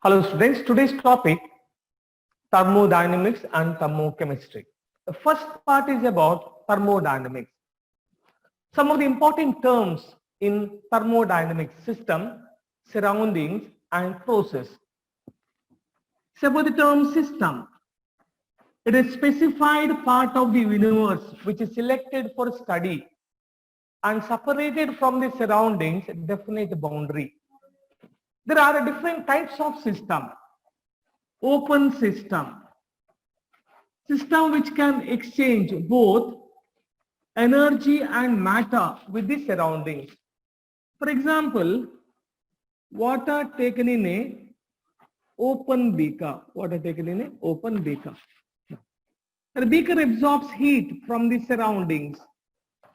Hello students, today's topic thermodynamics and thermochemistry. The first part is about thermodynamics. Some of the important terms in thermodynamics: system, surroundings and process. So about the term system, it is specified part of the universe which is selected for study and separated from the surroundings definite boundary. There are different types of system. Open system which can exchange both energy and matter with the surroundings. For example, water taken in a open beaker. The beaker absorbs heat from the surroundings.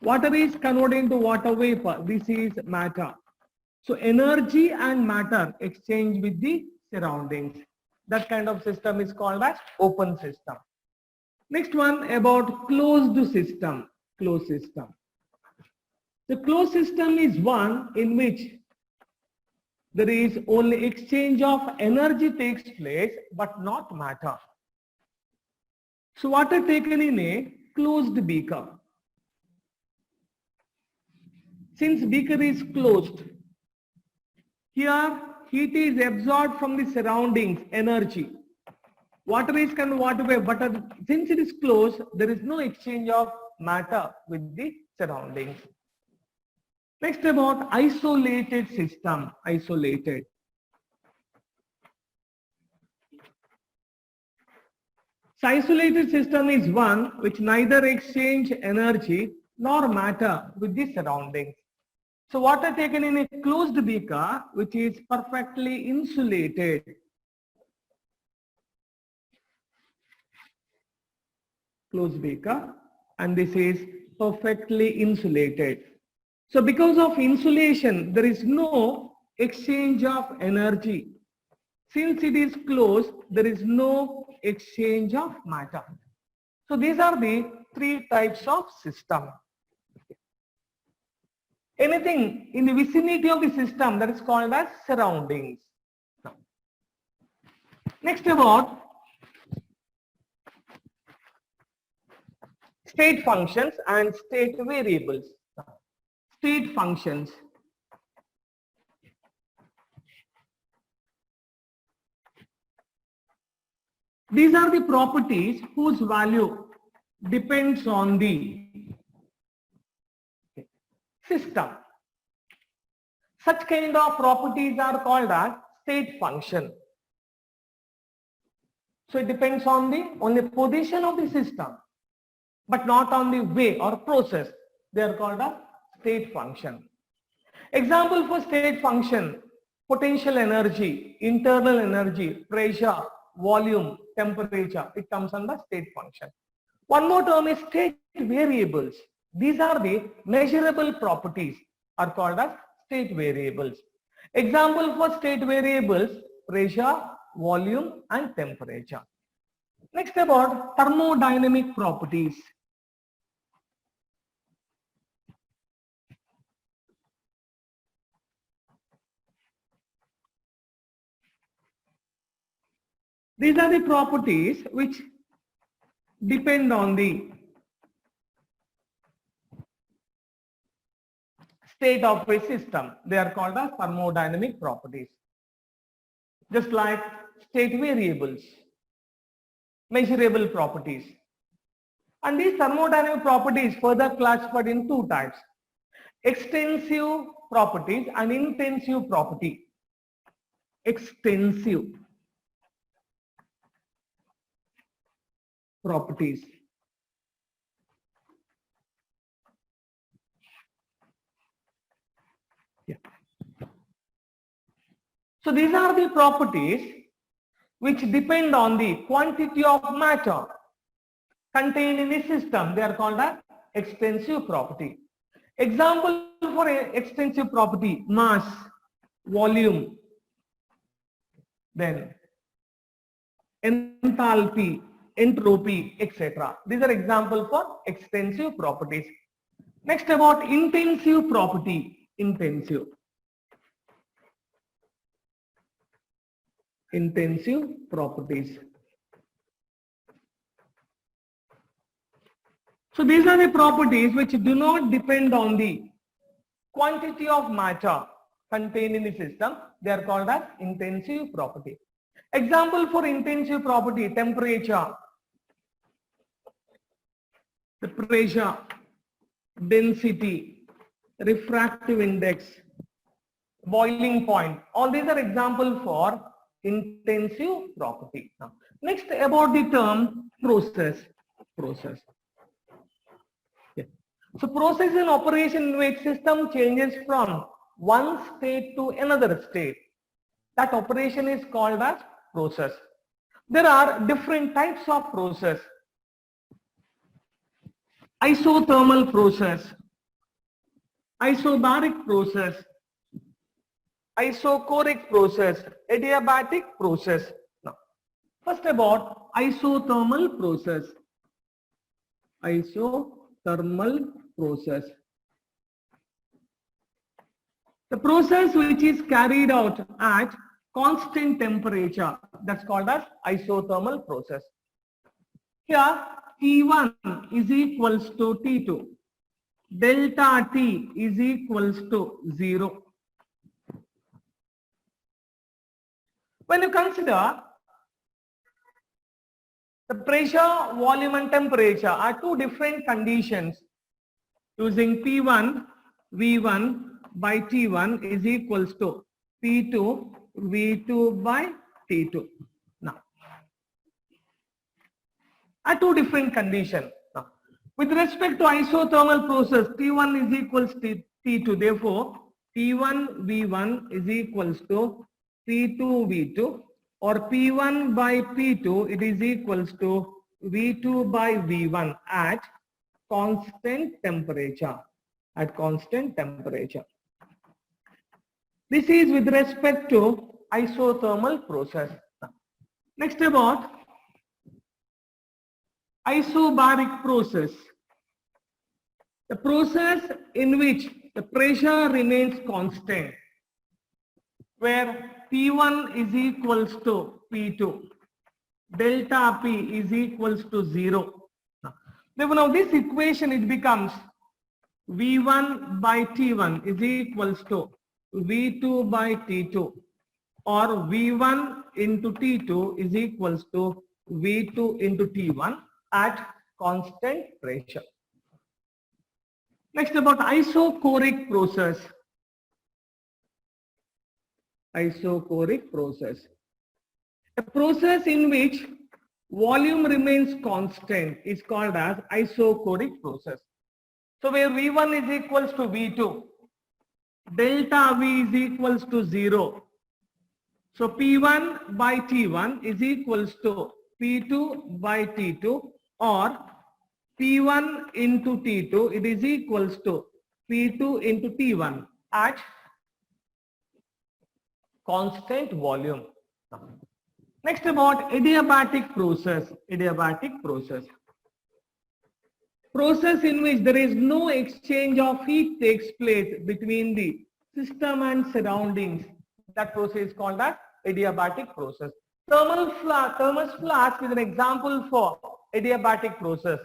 Water is converted into water vapor. This is matter. So energy and matter exchange with the surroundings. That kind of system is called as open system. Next one about closed system. The closed system is one in which there is only exchange of energy takes place but not matter. So water taken in a closed beaker. Since beaker is closed, here heat is absorbed from the surroundings, energy. Water is converted, but since it is closed, there is no exchange of matter with the surroundings. Next about isolated system. So isolated system is one which neither exchange energy nor matter with the surroundings. So water taken in a closed beaker which is perfectly insulated. Closed beaker, and this is perfectly insulated. So because of insulation, there is no exchange of energy. Since it is closed, there is no exchange of matter. So these are the three types of system. Anything in the vicinity of the system, that is called as surroundings. Next about state functions and state variables. State functions. These are the properties whose value depends on the system. Such kind of properties are called as state function. So it depends on the position of the system, but not on the way or process. They are called a state function. Example for state function: potential energy, internal energy, pressure, volume, temperature. It comes under state function. One more term is state variables. These are the measurable properties, are called as state variables. Example for state variables: pressure, volume and temperature. Next about thermodynamic properties. These are the properties which depend on the state of a system. They are called as thermodynamic properties. Just like state variables, measurable properties. And these thermodynamic properties further classified in two types: extensive properties and intensive property. Extensive properties. So these are the properties which depend on the quantity of matter contained in the system. They are called as extensive property. Example for extensive property: mass, volume, then enthalpy, entropy, etc. These are examples for extensive properties. Next about intensive property. intensive properties. So these are the properties which do not depend on the quantity of matter contained in the system. They are called as intensive property. Example for intensive property: temperature, the pressure, density, refractive index, boiling point. All these are example for intensive property. Now, next about the term process. Process. Yeah. So process is an operation in which system changes from one state to another state. That operation is called as process. There are different types of process. Isothermal process, isobaric process, isochoric process, adiabatic process. Now, first about isothermal process. Isothermal process. The process which is carried out at constant temperature, that's called as isothermal process. Here T1 is equals to T2. Delta T is equals to 0. When you consider the pressure, volume and temperature are two different conditions, using P1 V1 by T1 is equals to P2 V2 by T2. Now, are two different conditions. Now, with respect to isothermal process, T1 is equals to T2. Therefore, T1 V1 is equals to P2 V2, or P1 by P2, it is equals to V2 by V1 at constant temperature. At constant temperature. This is with respect to isothermal process. Next about isobaric process. The process in which the pressure remains constant, where P1 is equals to P2, delta P is equals to 0. Now this equation, it becomes V1 by T1 is equals to V2 by T2, or V1 into T2 is equals to V2 into T1 at constant pressure. Next about isochoric process. Isochoric process. A process in which volume remains constant is called as isochoric process. So where V1 is equals to V2, delta V is equals to 0. So P1 by T1 is equals to P2 by T2, or P1 into T2, it is equals to P2 into T1 at constant volume. Next about adiabatic process. Adiabatic process. Process in which there is no exchange of heat takes place between the system and surroundings. That process is called as adiabatic process. Thermos flask is an example for adiabatic process.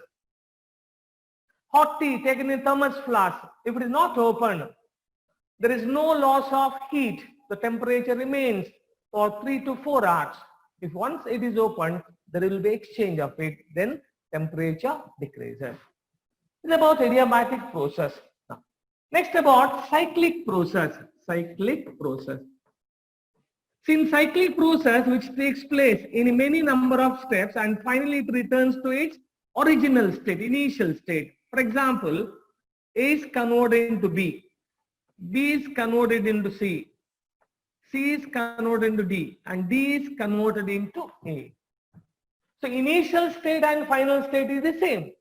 Hot tea taken in thermos flask, if it is not opened, there is no loss of heat. The temperature remains for 3 to 4 hours. If once it is opened, there will be exchange of it, then temperature decreases. It's about adiabatic process. Now, next about cyclic process. Cyclic process. In cyclic process, which takes place in many number of steps and finally it returns to its original state, initial state. For example, A is converted into B, B is converted into C, C is converted into D, and D is converted into A. So initial state and final state is the same.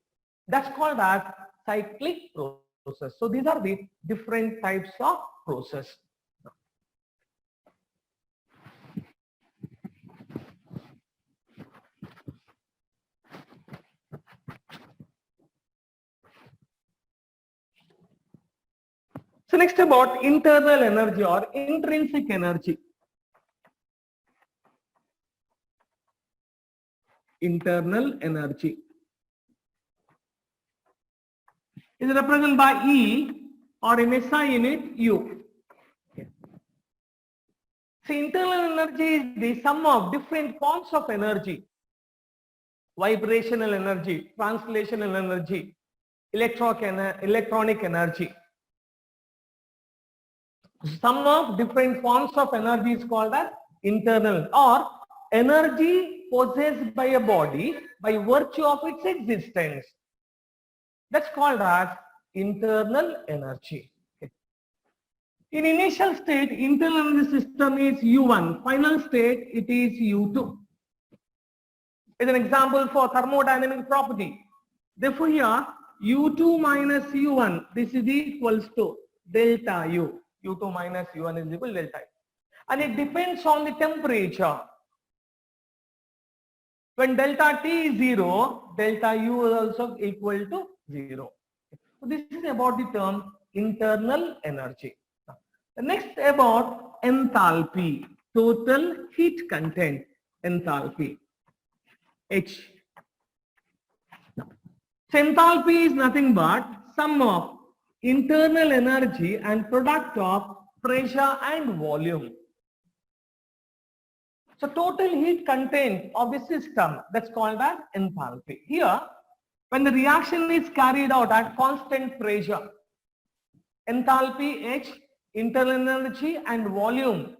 That's called as cyclic process. So these are the different types of process. So next about internal energy or intrinsic energy. internal energy. Is represented by E or in SI unit U. So internal energy is the sum of different forms of energy. Vibrational energy, translational energy, electronic energy. Sum of different forms of energy is called as internal, or energy possessed by a body by virtue of its existence. That's called as internal energy. In initial state, internal energy system is U1. Final state, it is U2. Is an example for thermodynamic property. Therefore, here U2 minus U1, this is equals to delta U. U2 minus U1 is equal to delta U. And it depends on the temperature. When delta T is 0, delta U is also equal to 0. So this is about the term internal energy. The next about enthalpy, total heat content, enthalpy, H. So enthalpy is nothing but sum of internal energy and product of pressure and volume. So total heat content of the system, that's called as enthalpy. Here, when the reaction is carried out at constant pressure, enthalpy H, internal energy and volume.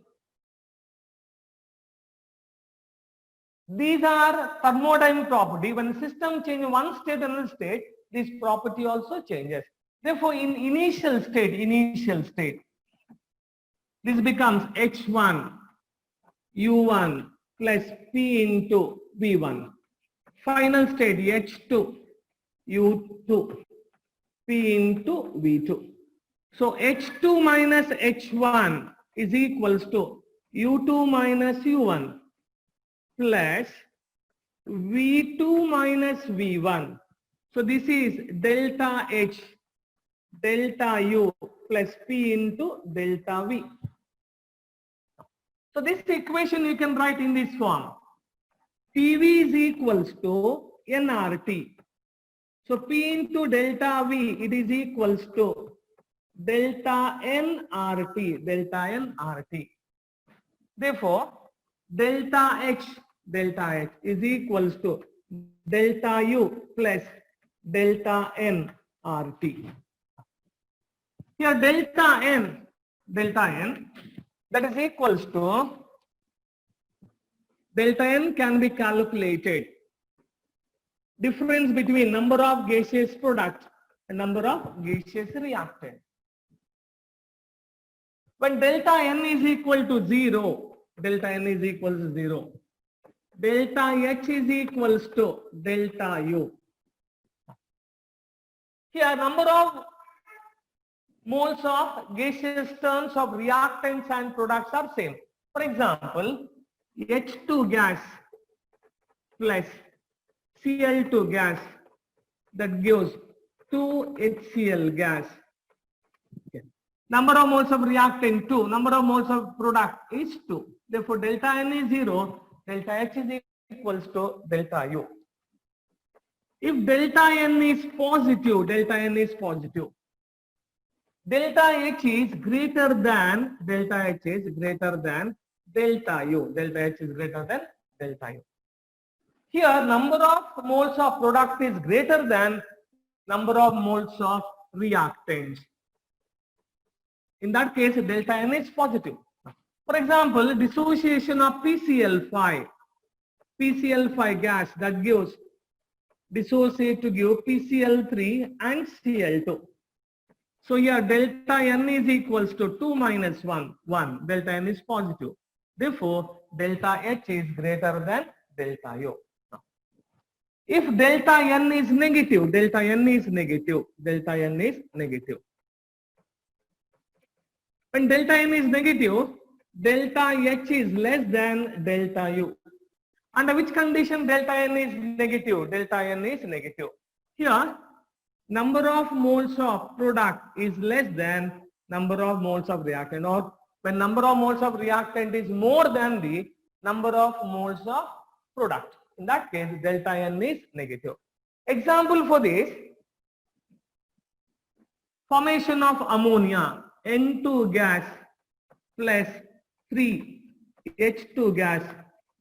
These are thermodynamic property. When the system changes one state to another state, this property also changes. Therefore, in initial state, this becomes H1 U1 plus P into V1. Final state H2 U2 P into V2. So H2 minus H1 is equals to U2 minus U1 plus V2 minus V1. So this is delta H, delta U plus P into delta V. So this equation you can write in this form. PV is equals to nRT. So P into delta V, it is equals to delta nRT, delta nRT. Therefore, delta H is equals to delta U plus delta nRT. Here delta N, that is equals to, delta N can be calculated. Difference between number of gaseous products and number of gaseous reactants. When delta N is equal to 0, delta H is equals to delta U. Here number of moles of gaseous terms of reactants and products are same. For example, H2 gas plus Cl2 gas, that gives 2 HCl gas. Okay. Number of moles of reactant 2, number of moles of product is 2. Therefore, delta N is 0, delta H is equals to delta U. If delta N is positive, delta H is greater than, delta U, delta H is greater than delta U. Here, number of moles of product is greater than number of moles of reactants. In that case, delta N is positive. For example, dissociation of PCl5 gas, that gives, dissociate to give PCl3 and Cl2. So here delta N is equals to 2 minus 1, delta N is positive. Therefore, delta H is greater than delta U. If delta N is negative, When delta N is negative, delta H is less than delta U. Under which condition delta N is negative? Here, number of moles of product is less than number of moles of reactant, or when number of moles of reactant is more than the number of moles of product. In that case, delta N is negative. Example for this, formation of ammonia, N2 gas plus 3 H2 gas,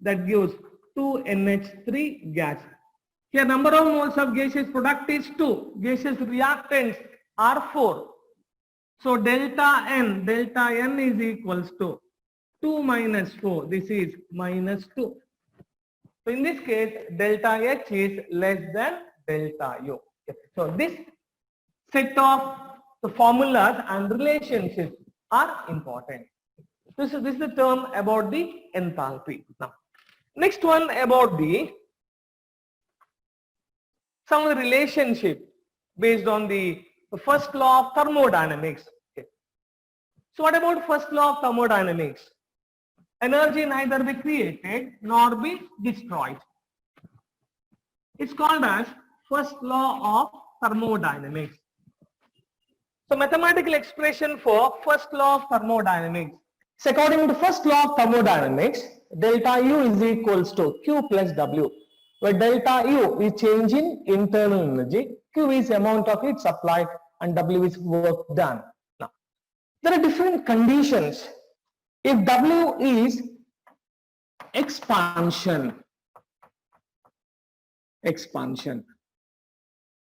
that gives 2 NH3 gas. Here number of moles of gaseous product is 2, gaseous reactants are 4. So delta N is equals to 2 minus 4, this is minus 2. So in this case, delta H is less than delta U. So this set of the formulas and relationships are important. This is the term about the enthalpy. Now, next one about some of the relationship based on the first law of thermodynamics. Okay. So what about first law of thermodynamics? Energy neither be created nor be destroyed. It's called as first law of thermodynamics. So mathematical expression for first law of thermodynamics. So according to first law of thermodynamics, delta U is equals to Q plus W, where delta U is change in internal energy, Q is amount of heat supplied, and W is work done. Now, there are different conditions. If W is expansion.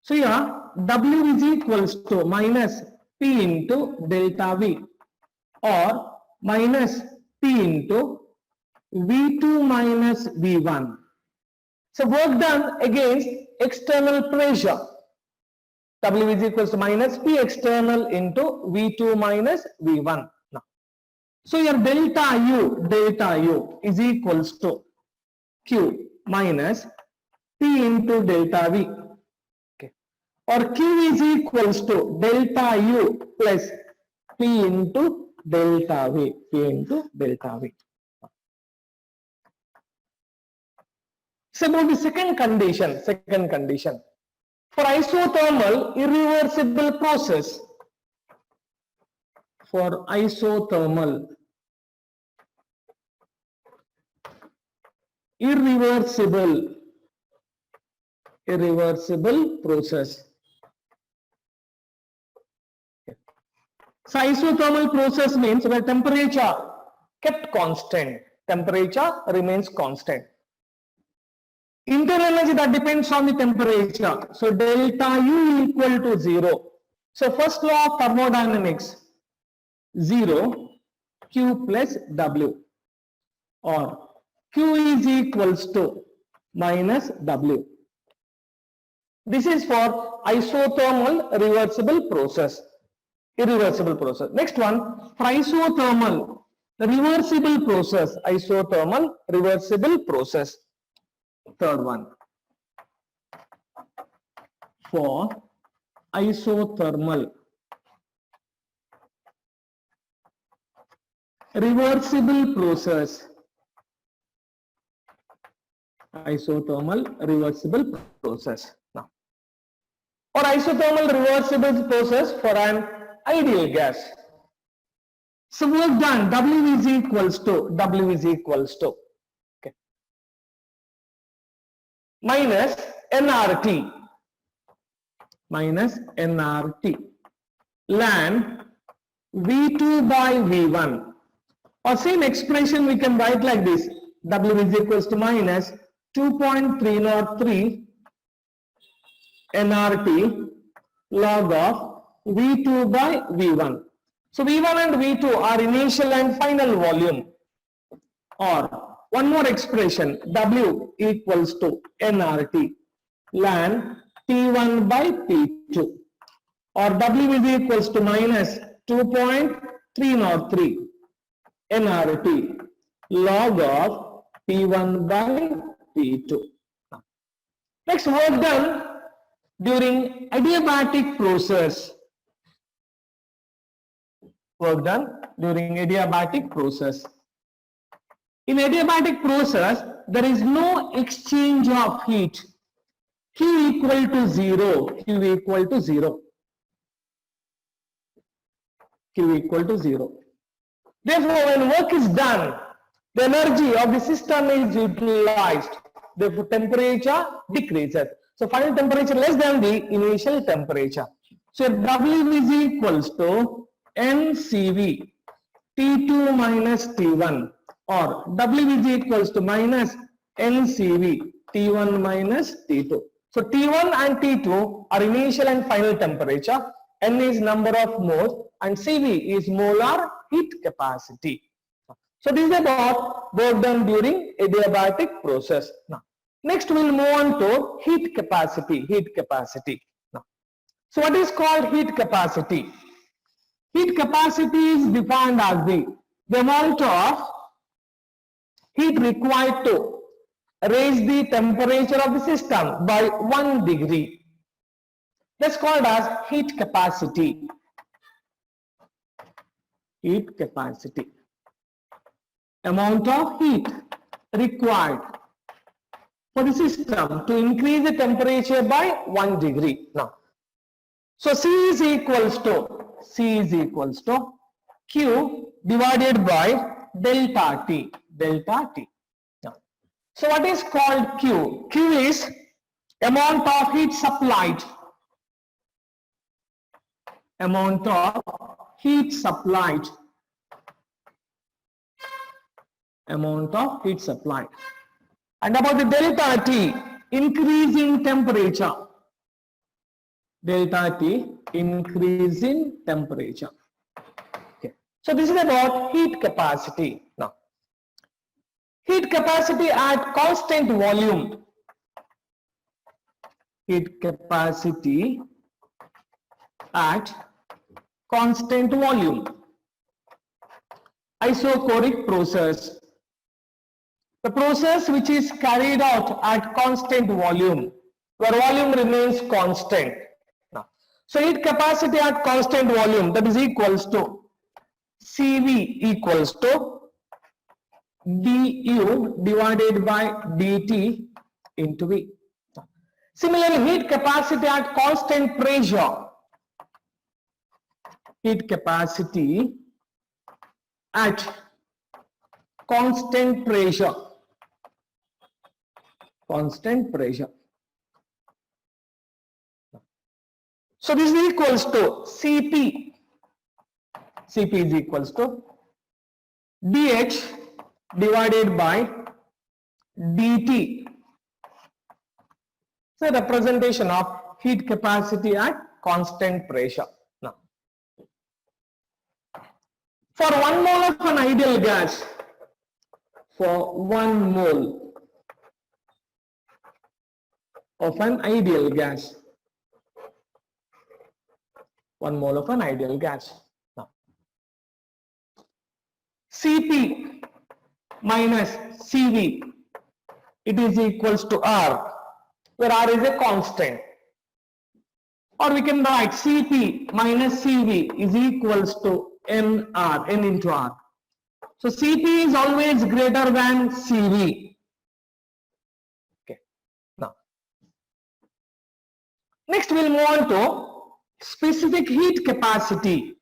So here W is equals to minus P into delta V, or minus P into V2 minus V1. So work done against external pressure. W is equals to minus P external into V2 minus V1. Now, so your delta U is equals to Q minus P into delta V. Okay. Or Q is equals to delta U plus P into delta V. So about the second condition. For isothermal irreversible process, irreversible process. So isothermal process means where temperature kept constant, temperature remains constant. Internal energy that depends on the temperature. So delta U equal to 0. So first law of thermodynamics, 0 Q plus W, or Q is equals to minus W. This is for isothermal irreversible process. Next one, for isothermal reversible process. Third one, for isothermal reversible process. Now, or isothermal reversible process for an ideal gas. So work done, W is equals to okay, minus nRT ln V2 by V1, or same expression we can write like this, W is equals to minus 2.303 nRT log of V2 by V1. So V1 and V2 are initial and final volume. Or one more expression, W equals to nRT ln T1 by T2, or W is equals to minus 2.303 nRT log of P1 by P2. Next, work done during adiabatic process. In adiabatic process, there is no exchange of heat. Q equal to 0. Therefore, when work is done, the energy of the system is utilized. the temperature decreases. So final temperature less than the initial temperature. So W is equals to NCV T2 minus T1, or W is equals to minus NCV T1 minus T2. So T1 and T2 are initial and final temperature, N is number of moles, and CV is molar heat capacity. So this is about work done during adiabatic process. Now, next we'll move on to heat capacity. Now, so what is called heat capacity? Heat capacity is defined as the amount of heat required to raise the temperature of the system by 1 degree. That's called as heat capacity. Heat capacity. Amount of heat required for the system to increase the temperature by 1 degree. Now, so C is equals to Q divided by delta T. Now, so what is called Q? Q is amount of heat supplied. Amount of heat supplied. Amount of heat supplied. And about the delta T, increase in temperature. Delta T, increase in temperature. Okay. So this is about heat capacity. Now, heat capacity at constant volume. Heat capacity at constant volume. Isochoric process. The process which is carried out at constant volume, where volume remains constant. Now, so heat capacity at constant volume, that is equals to CV equals to du divided by dt into V. Similarly, heat capacity at constant pressure. Heat capacity at constant pressure. Constant pressure. So this is equals to Cp. Cp is equals to dH divided by dt. So representation of heat capacity at constant pressure. Now, for 1 mole of an ideal gas, for 1 mole of an ideal gas, 1 mole of an ideal gas. Now, Cp minus Cv, it is equals to R, where R is a constant. Or we can write Cp minus Cv is equals to NR, N into R. So Cp is always greater than Cv. Okay. Now, next we'll move on to specific heat capacity.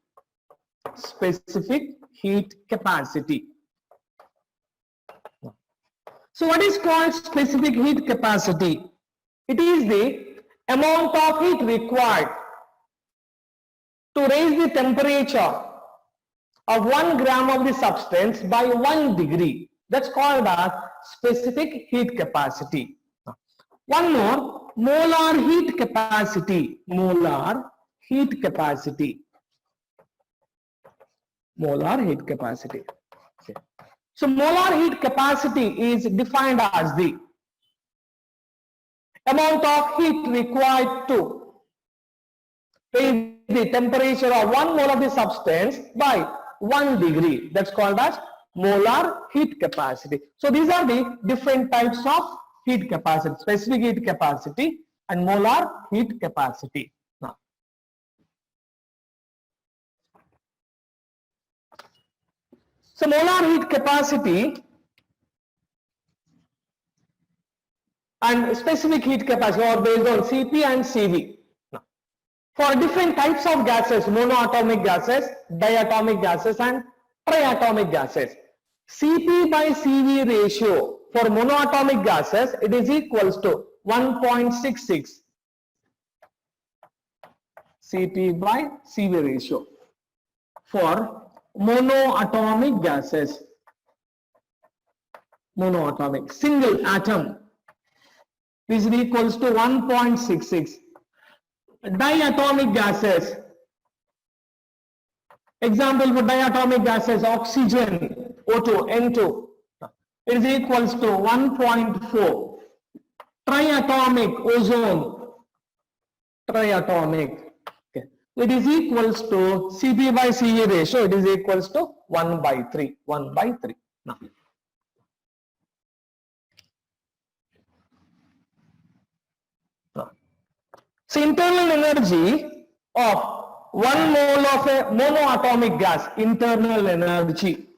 Specific heat capacity. So what is called specific heat capacity? It is the amount of heat required to raise the temperature of 1 gram of the substance by 1 degree. That's called as specific heat capacity. One more, molar heat capacity. Molar heat capacity. Molar heat capacity. Okay. So molar heat capacity is defined as the amount of heat required to raise the temperature of 1 mole of the substance by 1 degree. That's called as molar heat capacity. So these are the different types of heat capacity: specific heat capacity and molar heat capacity. Now, so molar heat capacity and specific heat capacity are based on Cp and Cv. Now, for different types of gases, monoatomic gases, diatomic gases and triatomic gases, Cp by Cv ratio for monoatomic gases, it is equals to 1.66 Cp by Cv ratio for monoatomic gases. Monoatomic, single atom. This is equals to 1.66. Diatomic gases. Example for diatomic gases, oxygen, O2, N2. It is equals to 1.4. Triatomic, ozone. Triatomic. Okay. It is equals to Cp by Cv ratio. It is equals to 1 by 3. 1 by 3. Now. So internal energy of 1 mole of a monoatomic gas, internal energy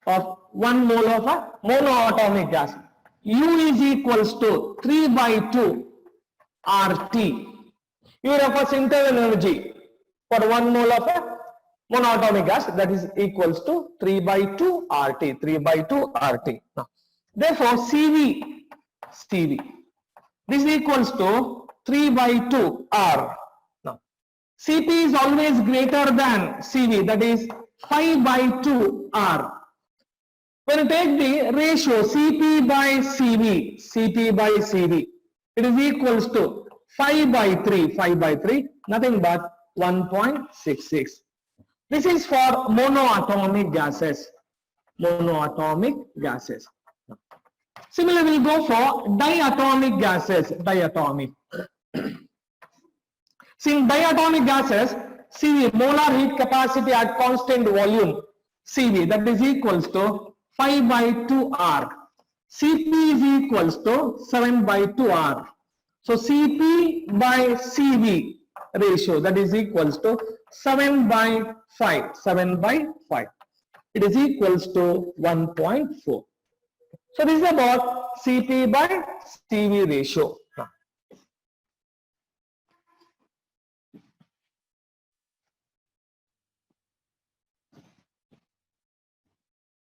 of 1 mole of a monoatomic gas, U is equals to 3 by 2 RT. U refers internal energy for 1 mole of a monoatomic gas, that is equals to 3 by 2 RT. 3 by 2 RT. Now, therefore, Cv this is equals to 3 by 2 R. Now, Cp is always greater than Cv, that is 5 by 2 R. When you take the ratio Cp by Cv, it is equals to 5 by 3, nothing but 1.66. This is for monoatomic gases. Monoatomic gases. Similarly, we'll go for diatomic gases. Diatomic. See, in diatomic gases, Cv, molar heat capacity at constant volume, Cv, that is equals to 5 by 2 R. Cp is equals to 7 by 2 R. So, Cp by Cv ratio, that is equals to 7 by 5. 7 by 5. It is equals to 1.4. So, this is about Cp by Cv ratio.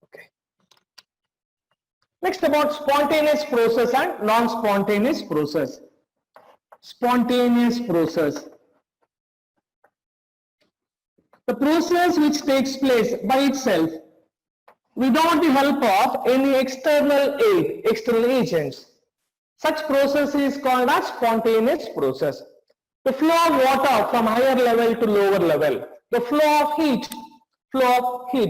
Okay. Next, about spontaneous process and non-spontaneous process. Spontaneous process. The process which takes place by itself without the help of any external aid, external agents. Such process is called as spontaneous process. The flow of water from higher level to lower level. The flow of heat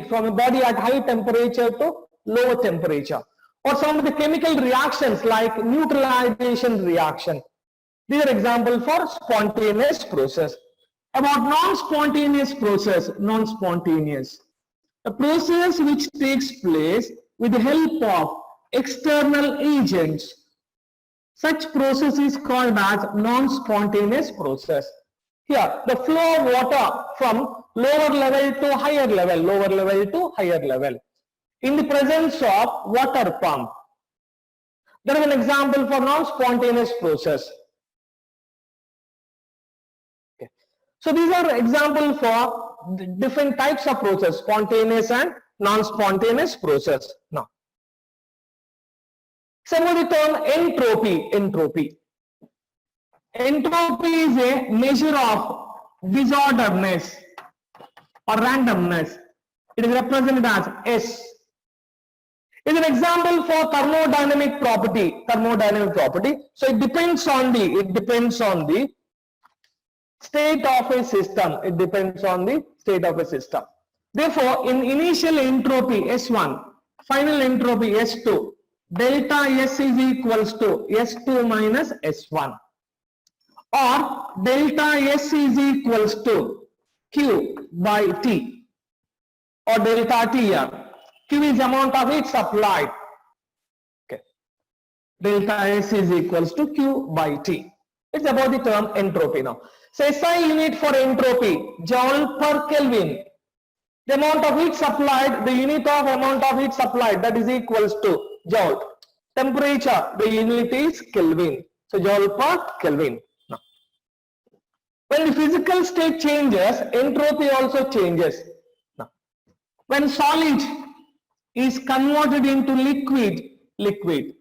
from a body at high temperature to lower temperature. Or some of the chemical reactions like neutralization reaction. These are examples for spontaneous process. About non-spontaneous process, non-spontaneous. A process which takes place with the help of external agents. Such process is called as non-spontaneous process. Here, the flow of water from lower level to higher level, lower level to higher level. In the presence of water pump. There is an example for non-spontaneous process. Okay. So these are examples for different types of process, spontaneous and non-spontaneous process. Now, some of the term entropy. Entropy is a measure of disorderness or randomness. It is represented as S. It is an example for thermodynamic property. So it depends on the state of a system. It depends on the state of a system. Therefore, in initial entropy S1, final entropy S2, delta S is equals to S2 minus S1. Or delta S is equals to Q by T. Or delta T here. Q is amount of heat supplied. Okay. Delta S is equals to Q by T. It's about the term entropy now. So SI unit for entropy, joule per Kelvin. The amount of heat supplied, the unit of amount of heat supplied, that is equals to joule. Temperature, the unit is Kelvin. So joule per Kelvin. Now, when the physical state changes, entropy also changes. Now, When solid is converted into liquid,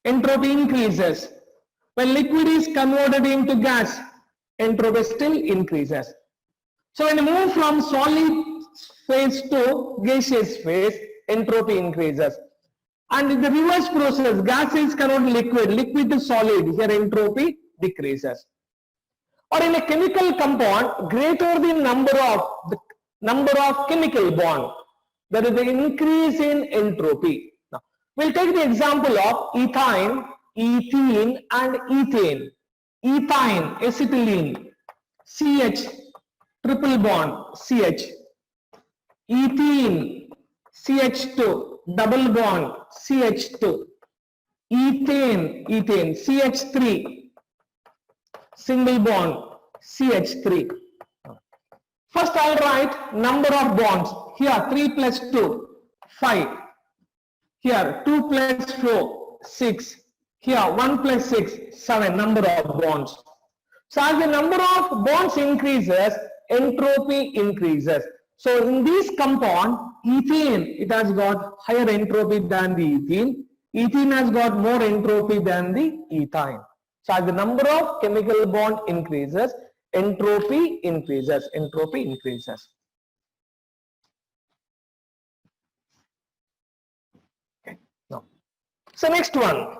entropy increases. When liquid is converted into gas, entropy still increases. So when you move from solid phase to gaseous phase, entropy increases. And in the reverse process, gas is converted to liquid to solid, here entropy decreases. Or in a chemical compound, greater the number of chemical bond, there is an increase in entropy. Now, we'll take the example of ethine, ethene and ethane. Ethine, acetylene, CH, triple bond, CH. Ethene, CH2, double bond, CH2. Ethane, CH3, single bond, CH3. First I'll write number of bonds. Here 3 plus 2, 5. Here 2 plus 4, 6. Here 1 plus 6, 7 number of bonds. So as the number of bonds increases, entropy increases. So in this compound, ethane, it has got higher entropy than the ethene. Ethene has got more entropy than the ethyne. So as the number of chemical bond increases, entropy increases. Entropy increases. Okay. Now, so next one.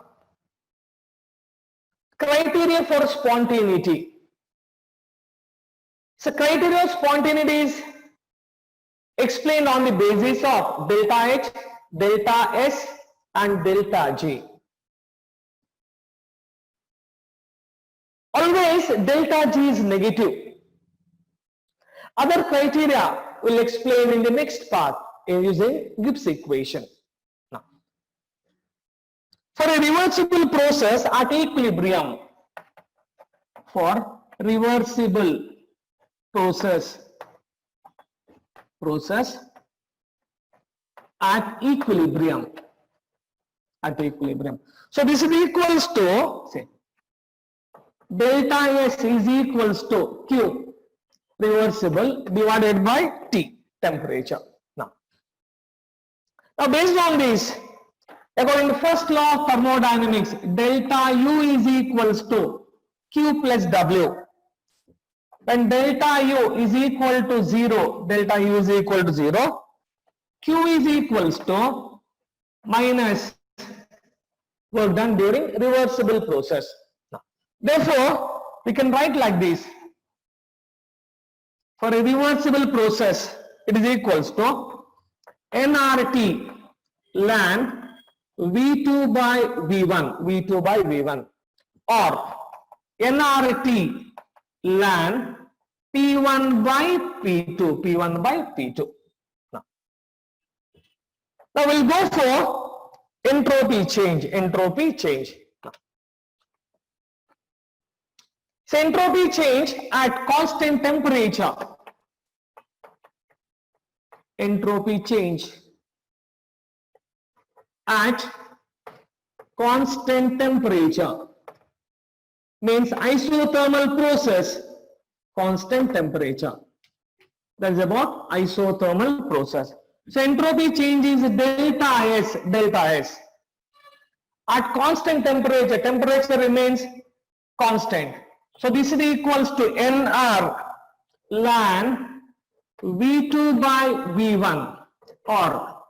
Criteria for spontaneity. So criteria of spontaneity is explained on the basis of delta H, delta S and delta G. Always delta G is negative. Other criteria will explain in the next part using Gibbs equation. Now, for a reversible process at equilibrium, for reversible process at equilibrium. So this is equals to, say, delta S is equals to Q reversible divided by T temperature. Now based on this, according to first law of thermodynamics, delta U is equals to Q plus W. When delta U is equal to 0, delta U is equal to 0, Q is equals to minus work done during reversible process. Now, therefore, we can write like this. For a reversible process, it is equals to nRT ln V2 by V1, or nRT ln P1 by P2, Now we'll go for entropy change. So entropy change at constant temperature. Entropy change at constant temperature means isothermal process, constant temperature. That is about isothermal process. So entropy change is delta S. At constant temperature, temperature remains constant. So this is equals to nR ln V2 by V1, or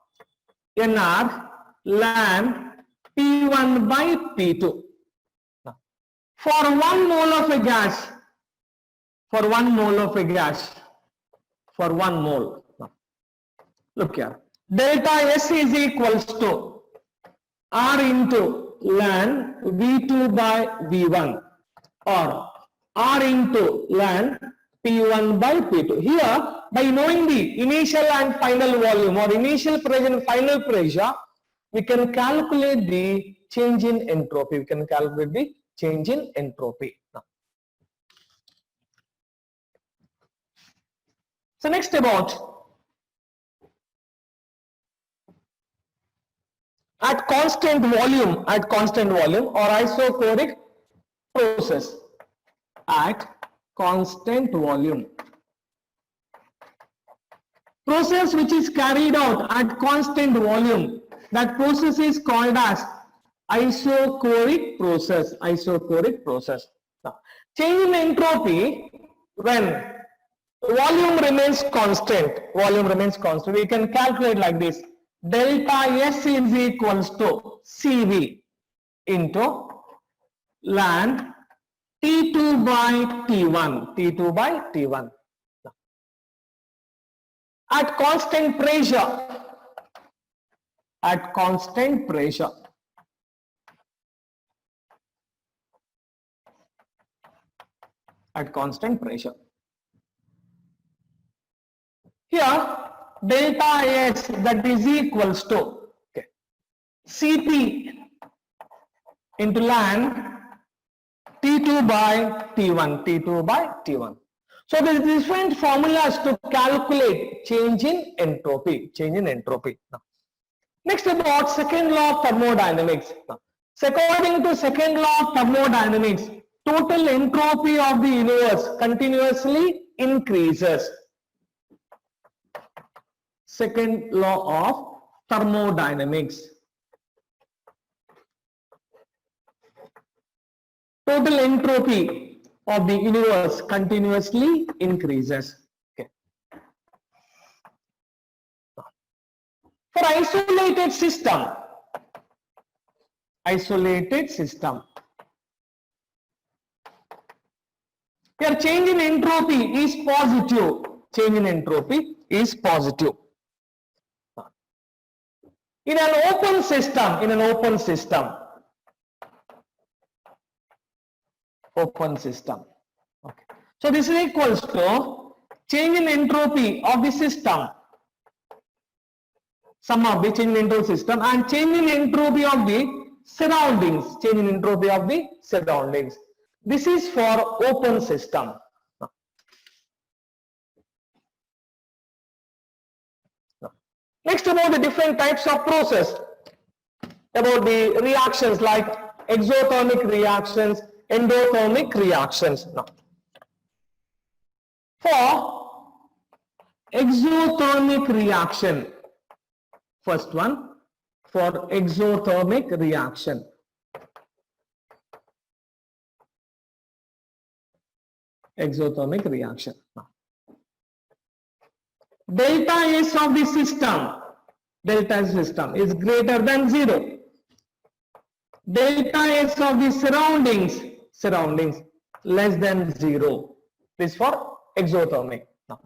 nR ln P1 by P2. For 1 mole of a gas, look here, delta S is equals to R into ln V2 by V1, or R into ln P1 by P2. Here, by knowing the initial and final volume, or initial pressure and final pressure, we can calculate the change in entropy. Now, so next about at constant volume or isochoric process. At constant volume process which is carried out at constant volume, that process is called as isochoric process. Isochoric process. Now, change in entropy when volume remains constant. Volume remains constant. We can calculate like this: delta S is equals to CV into ln T2 by T1. T2 by T1. At constant pressure. At constant pressure. At constant pressure. Here, delta S, that is equals to Cp into ln T2 by T1. T2 by T1. So there is different formulas to calculate change in entropy. Change in entropy. Now, next, about second law of thermodynamics. Now, according to second law of thermodynamics, total entropy of the universe continuously increases. Second law of thermodynamics. Total entropy of the universe continuously increases. Okay. For isolated system, here change in entropy is positive. Change in entropy is positive. In an open system, okay. So this is equals to change in entropy of the system, sum of the change in entropy system, and change in entropy of the surroundings. Change in entropy of the surroundings. This is for open system. Next, about the different types of process, about the reactions like exothermic reactions, endothermic reactions. Now, for exothermic reaction, first one, for exothermic reaction. Exothermic reaction. Now, delta S of the system, is greater than 0. Delta S of the surroundings less than 0. This is for exothermic. Now,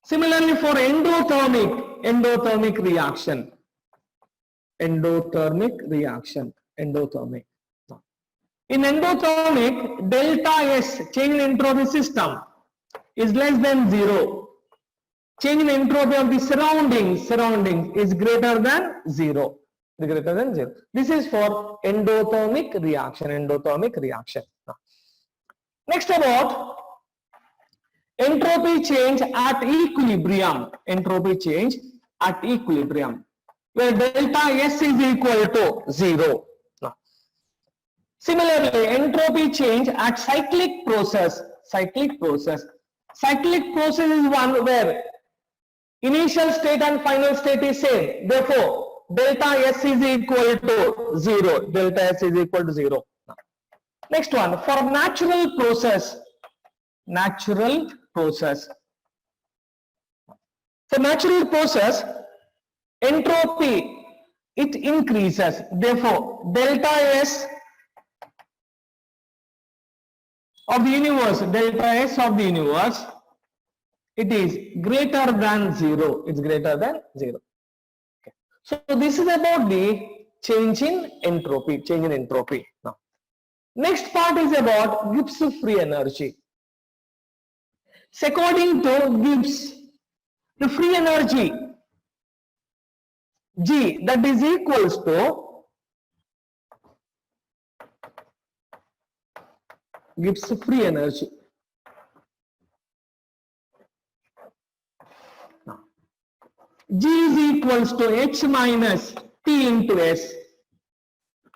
similarly for endothermic reaction. Endothermic. Now, in endothermic, delta S, change in entropy system, is less than 0. Change in entropy of the surroundings is greater than 0. This is for endothermic reaction. Next, about entropy change at equilibrium. Where delta S is equal to 0. Similarly, entropy change at cyclic process. Cyclic process is one where initial state and final state is same. Therefore, delta S is equal to 0. Next one, for natural process. For natural process, entropy, it increases. Therefore, delta S of the universe, it is greater than 0. Okay. So this is about the change in entropy. Now, next part is about Gibbs free energy. So according to Gibbs, the free energy G, that is equals to Gibbs free energy. G is equals to H minus T into S,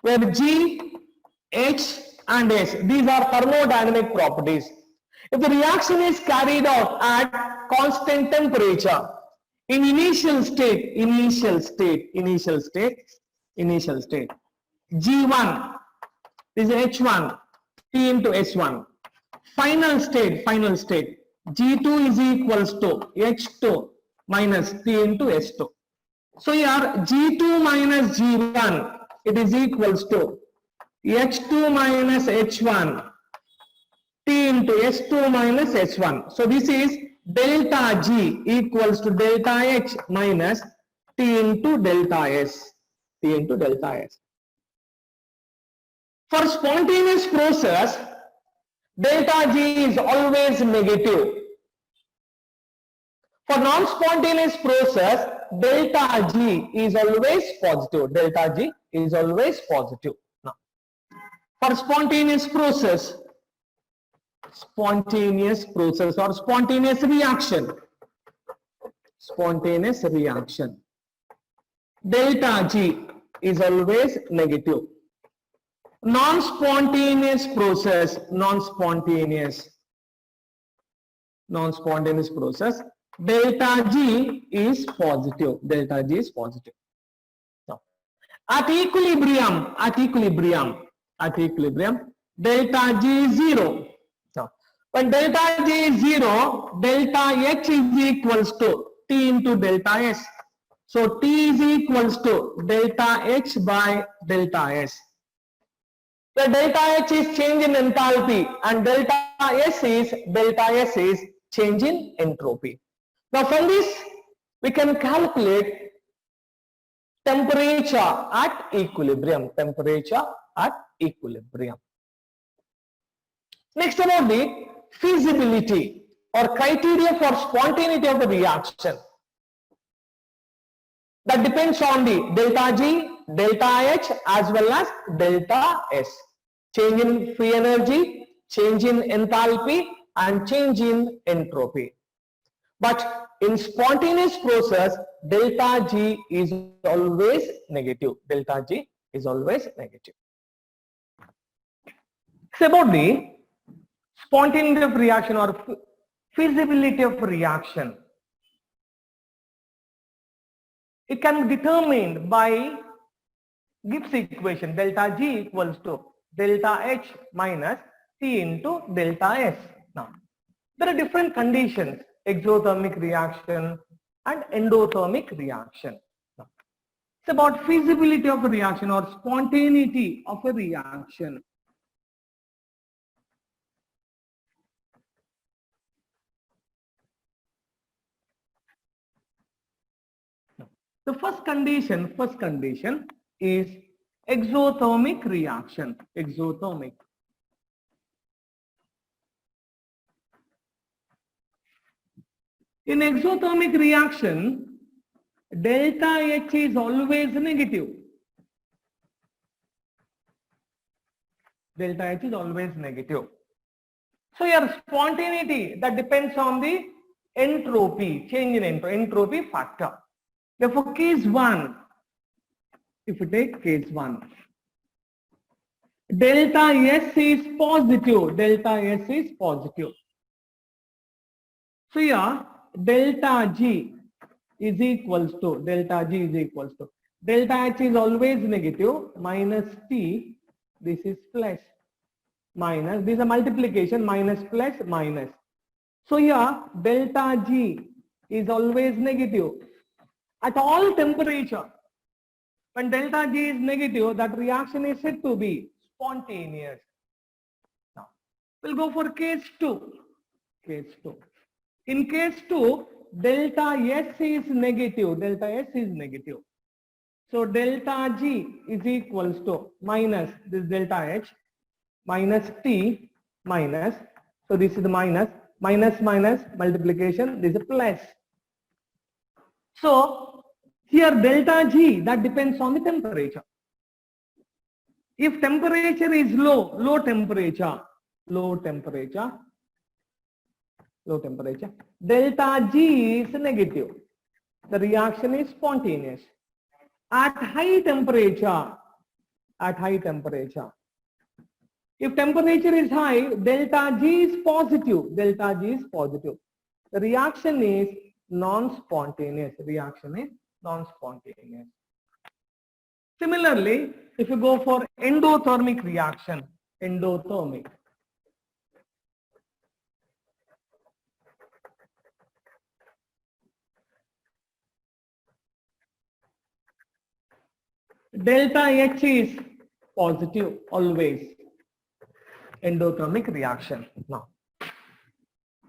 where G, H and S, these are thermodynamic properties. If the reaction is carried out at constant temperature, In initial state, G1 is H1, T into S1. Final state, G2 is equals to H2 minus T into S2. So here G2 minus G1, it is equals to H2 minus H1 T into S2 minus S1. So this is delta G equals to delta H minus T into delta S. For spontaneous process, delta G is always negative. For non-spontaneous process, delta G is always positive. Now, for spontaneous process or spontaneous reaction, delta G is always negative. Non-spontaneous process, delta G is positive. Now, at equilibrium, delta G is 0. Now, when delta G is 0, delta H is equals to T into delta S. So T is equals to delta H by delta S. The delta H is change in enthalpy and delta S is change in entropy. Now from this we can calculate temperature at equilibrium. Next, about the feasibility or criteria for spontaneity of the reaction. That depends on the delta G, delta H as well as delta S. Change in free energy, change in enthalpy and change in entropy. But in spontaneous process, delta G is always negative. It's about the spontaneity of reaction or feasibility of reaction. It can be determined by Gibbs equation, delta G equals to delta H minus T into delta S. Now, there are different conditions, exothermic reaction and endothermic reaction. Now, it's about feasibility of a reaction or spontaneity of a reaction. The first condition is exothermic reaction. In exothermic reaction, delta H is always negative. So your spontaneity, that depends on the entropy, change in entropy factor. Therefore, case 1, if you take case 1, delta S is positive. So here, delta G is equals to, delta H is always negative, minus T, this is plus, minus, this is a multiplication, minus plus minus. So here, delta G is always negative. At all temperature, when delta G is negative, that reaction is said to be spontaneous. Now, we'll go for case 2. In case 2, delta S is negative. So delta G is equals to minus this delta H minus T minus. So this is the minus multiplication. This is plus. So here delta G, that depends on the temperature. If temperature is low temperature, delta G is negative. The reaction is spontaneous. At high temperature, if temperature is high, delta G is positive. The reaction is non-spontaneous. Reaction is non-spontaneous. Similarly, if you go for endothermic reaction, endothermic. Delta H is positive always. Endothermic reaction. Now,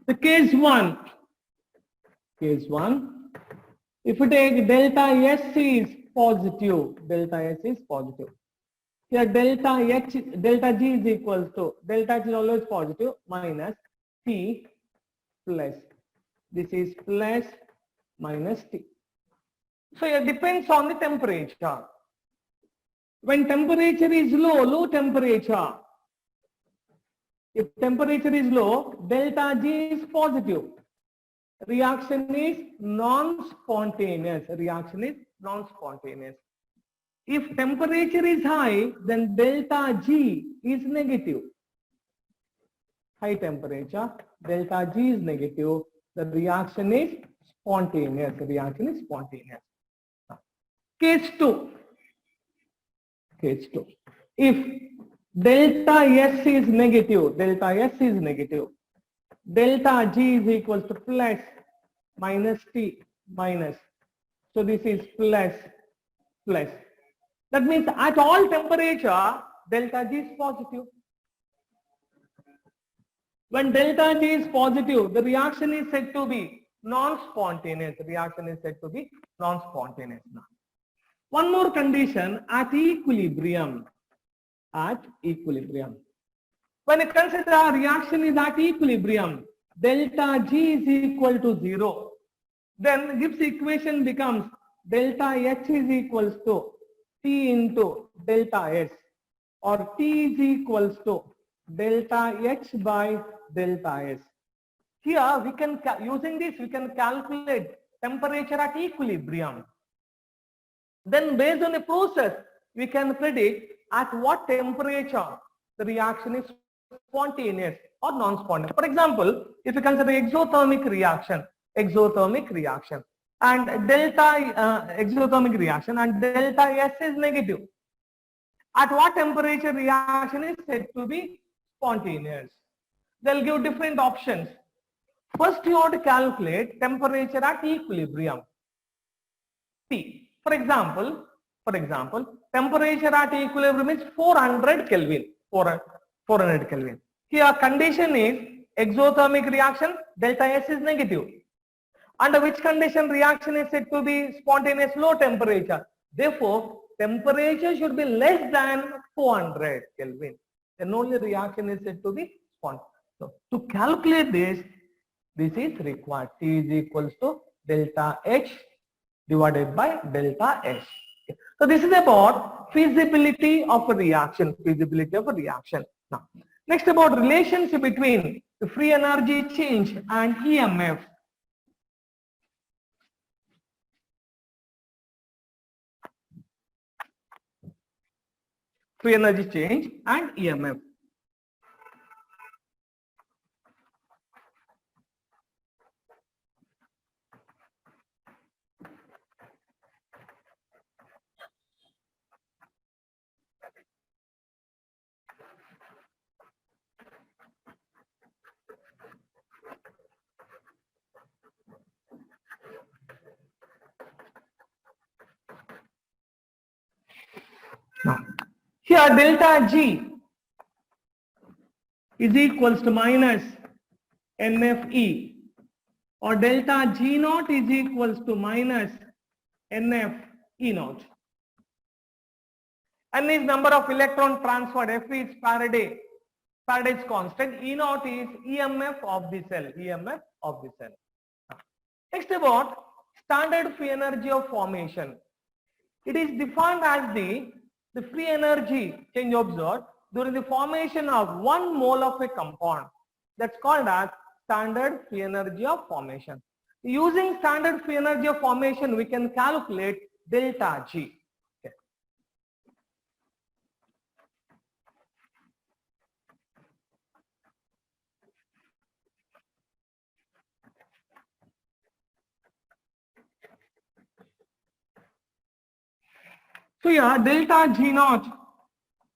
the case one, if you take delta S is positive, delta S is positive. Here delta G is equals to, delta H is always positive, minus T plus. This is plus minus T. So it depends on the temperature. When temperature is low, low temperature, if temperature is low, delta G is positive. Reaction is non-spontaneous. Reaction is non-spontaneous. If temperature is high, then delta G is negative. High temperature, delta G is negative. The reaction is spontaneous. Reaction is spontaneous. Case 2. Case 2. If delta S is negative, delta G is equals to plus minus T minus. So this is plus. That means at all temperature, delta G is positive. When delta G is positive, the reaction is said to be non-spontaneous. Reaction is said to be non-spontaneous. One more condition, at equilibrium. At equilibrium. When you consider our reaction is at equilibrium, delta G is equal to 0. Then Gibbs equation becomes delta H is equals to T into delta S, or T is equals to delta H by delta S. Here we can, using this we can calculate temperature at equilibrium. Then based on a process, we can predict at what temperature the reaction is spontaneous or non-spontaneous. For example, if you consider exothermic reaction, and delta exothermic reaction and delta S is negative. At what temperature reaction is said to be spontaneous? They'll give different options. First, you have to calculate temperature at equilibrium. T. For example, temperature at equilibrium is 400 Kelvin. 400 Kelvin. Here condition is exothermic reaction, delta S is negative. Under which condition reaction is said to be spontaneous? Low temperature. Therefore, temperature should be less than 400 Kelvin. Then only reaction is said to be spontaneous. So, to calculate this is required. T is equals to delta H divided by delta S. Okay. So, this is about feasibility of a reaction. Now, next about relationship between the free energy change and EMF. Free energy change and EMF. Now, here delta G is equals to minus NFE, or delta G naught is equals to minus NF E naught. N is number of electron transferred, F is Faraday's constant, E naught is EMF of the cell. Next about standard free energy of formation. It is defined as the free energy change observed during the formation of 1 mole of a compound. That's called as standard free energy of formation. Using standard free energy of formation, we can calculate delta G. Okay. So here delta G naught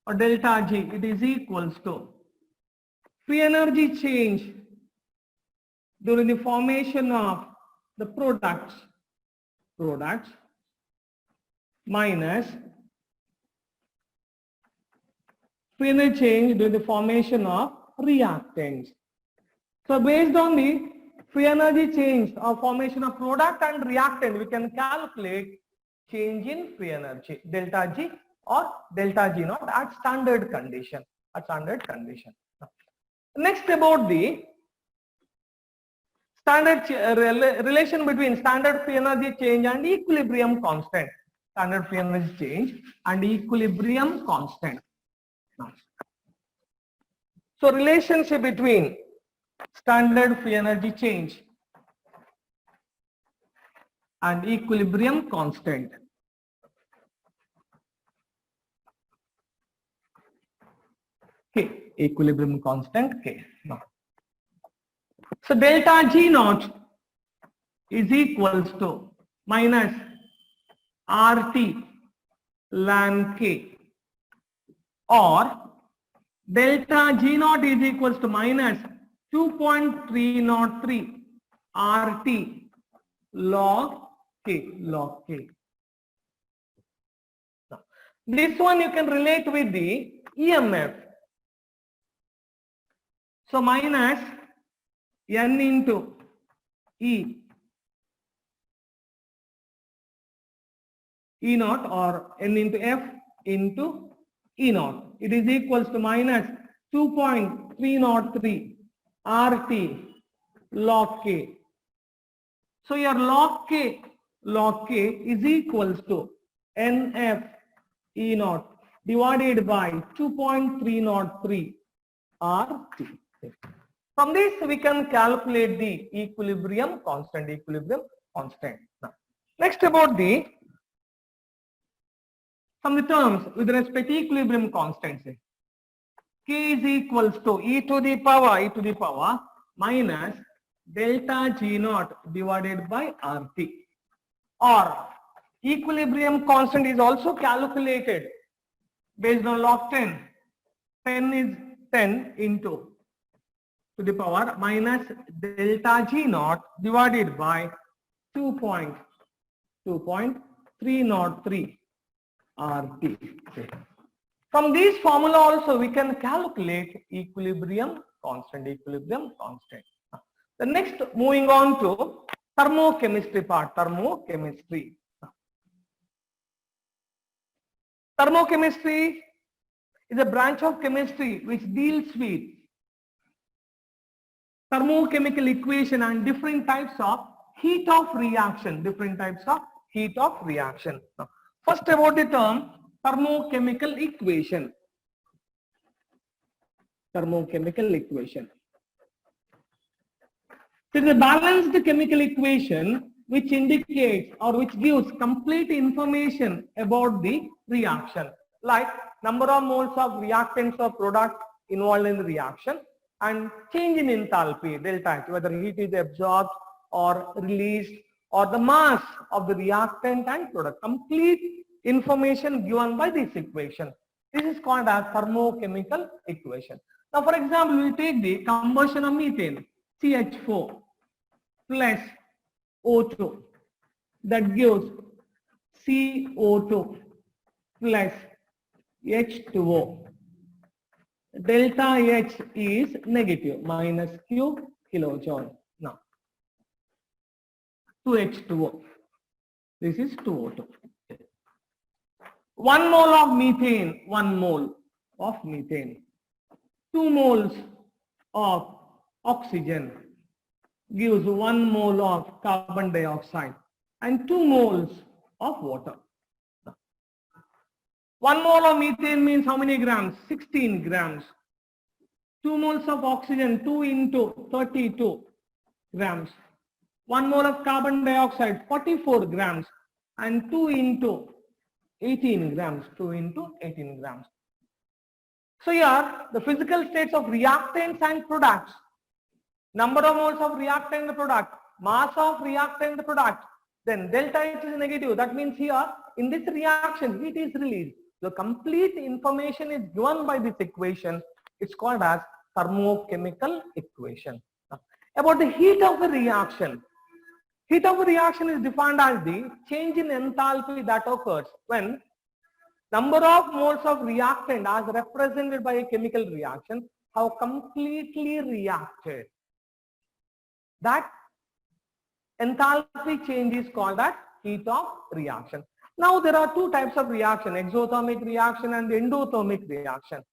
or delta G, it is equals to free energy change during the formation of the products minus free energy change during the formation of reactants. So based on the free energy change or formation of product and reactant, we can calculate change in free energy delta G or delta G naught at standard condition. Next, about the standard relation between standard free energy change and equilibrium constant. Standard free energy change and equilibrium constant. So relationship between standard free energy change and equilibrium constant. K, equilibrium constant K. Now, so delta G naught is equals to minus RT ln K, or delta G naught is equals to minus 2.303 RT log K. Now, this one you can relate with the EMF. So minus N into E naught or N into F into E naught. It is equals to minus 2.303 RT log K. So your log K is equals to NF E naught divided by 2.303 RT. From this we can calculate the equilibrium constant. Now, next about the some of the terms with respect to equilibrium constants. K is equals to e to the power minus delta G naught divided by RT, or equilibrium constant is also calculated based on log 10. 10 is 10 into to the power minus delta G naught divided by 2.303 RT. From this formula also we can calculate equilibrium constant. The next, moving on to thermochemistry part. Thermochemistry is a branch of chemistry which deals with thermochemical equation and different types of heat of reaction. Now, first about the term thermochemical equation. It is a balanced chemical equation which indicates or which gives complete information about the reaction, like number of moles of reactants or product involved in the reaction and change in enthalpy delta H, whether heat is absorbed or released, or the mass of the reactant and product. Complete information given by this equation. This is called as thermochemical equation. Now, for example, we take the combustion of methane, CH4 plus O2, that gives CO2 plus H2O. Delta H is negative, minus Q kilojoule. Now, 2H2O. This is 2O2. 1 mole of methane, 1 mole of methane. 2 moles of oxygen gives 1 mole of carbon dioxide and 2 moles of water. 1 mole of methane means how many grams? 16 grams. 2 moles of oxygen, 2 into 32 grams. 1 mole of carbon dioxide, 44 grams. And 2 into 18 grams. So here, the physical states of reactants and products, number of moles of reactant and product, mass of reactant and product, then delta H is negative. That means here in this reaction heat is released. The complete information is given by this equation. It's called as thermochemical equation. About the heat of the reaction. Heat of a reaction is defined as the change in enthalpy that occurs when number of moles of reactant as represented by a chemical reaction have completely reacted. That enthalpy change is called as heat of reaction. Now there are two types of reaction, exothermic reaction and endothermic reaction.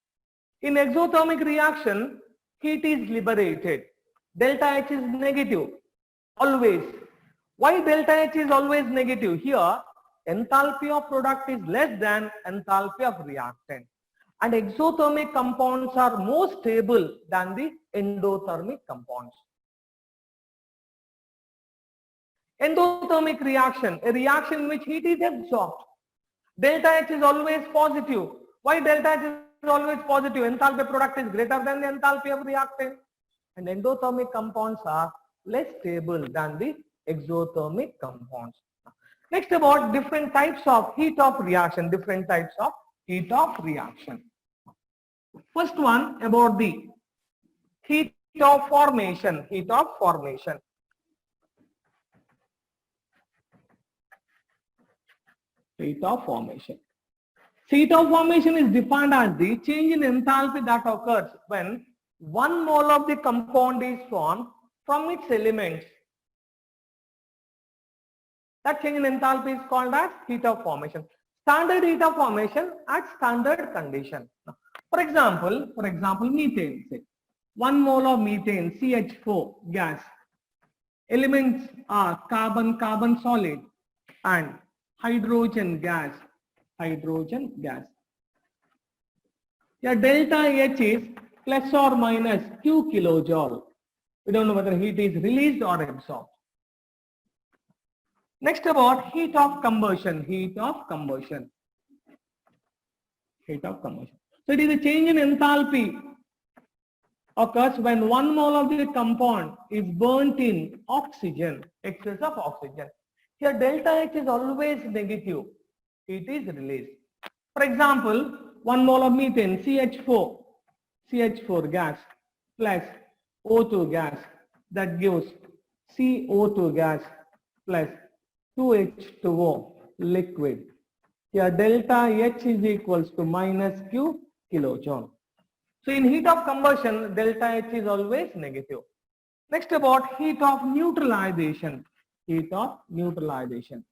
In exothermic reaction, heat is liberated. Delta H is negative, always. Why delta H is always negative? Here, enthalpy of product is less than enthalpy of reactant. And exothermic compounds are more stable than the endothermic compounds. Endothermic reaction, a reaction in which heat is absorbed. Delta H is always positive. Why delta H is always positive? Enthalpy of product is greater than the enthalpy of reactant. And endothermic compounds are less stable than the exothermic compounds. Next, about different types of heat of reaction, different types of heat of reaction. First one about the heat of formation, heat of formation. Heat of formation. Heat of formation is defined as the change in enthalpy that occurs when 1 mole of the compound is formed from its elements. That change in enthalpy is called as heat of formation. Standard heat of formation at standard condition. For example, methane. Say, 1 mole of methane, CH4 gas. Elements are carbon solid and hydrogen gas. Your delta H is plus or minus Q kilojoule. We don't know whether heat is released or absorbed. Next, about heat of combustion. So it is a change in enthalpy occurs when 1 mole of the compound is burnt in oxygen, excess of oxygen. Here delta H is always negative. Heat is released. For example, 1 mole of methane, CH4 gas plus O2 gas, that gives CO2 gas plus 2H2O liquid. Here delta H is equals to minus Q kilojoule. So in heat of combustion, delta H is always negative. Next, about heat of neutralization. Heat of neutralization.